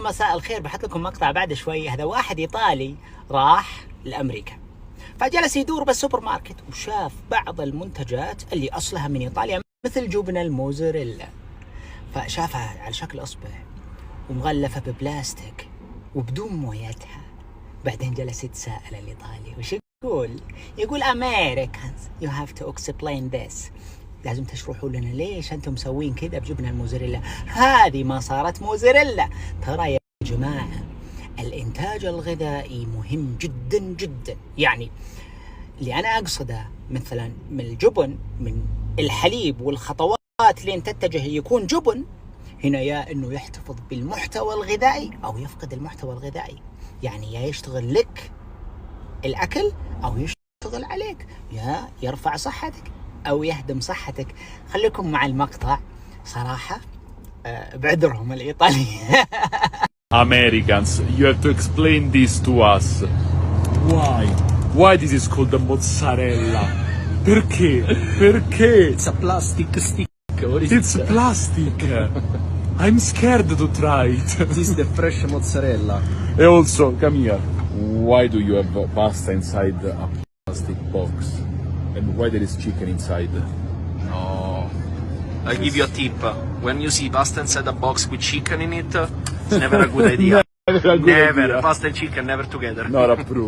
مساء الخير، بحط لكم مقطع بعد شوي. هذا واحد إيطالي راح لأمريكا، فجلس يدور بالسوبر ماركت وشاف بعض المنتجات اللي أصلها من إيطاليا مثل جبن الموزاريلا، فشافها على شكل إصبع ومغلفة ببلاستيك وبدون مويتها. بعدين جلس يتساءل الإيطالي وش يقول Americans you have to explain this، لازم تشرحوا لنا ليش أنتم مسوين كذا بجبن الموزاريلا. هذه ما صارت موزاريلا. ترى يا جماعة الإنتاج الغذائي مهم جدا جدا. يعني اللي أنا أقصده مثلا من الجبن، من الحليب والخطوات اللي أنت تتجه يكون جبن هنا، يا إنه يحتفظ بالمحتوى الغذائي أو يفقد المحتوى الغذائي. يعني يا يشتغل لك الأكل أو يشتغل عليك، يا يرفع صحتك أو يهدم صحتك. خليكم مع المقطع. صراحة بعذرهم الإيطالي. Americans, you have to explain this to us. Why? Why this is called the mozzarella? Perché? Perché? It's a plastic stick. It's plastic. I'm scared to try it. This is the fresh mozzarella. And also, come here. Why do you have pasta inside a plastic box? And why there is chicken inside? Oh, I'll give you a tip. When you see pasta inside a box with chicken in it, it's never a good idea. Never a good Never. idea. Pasta and chicken never together. Not approved.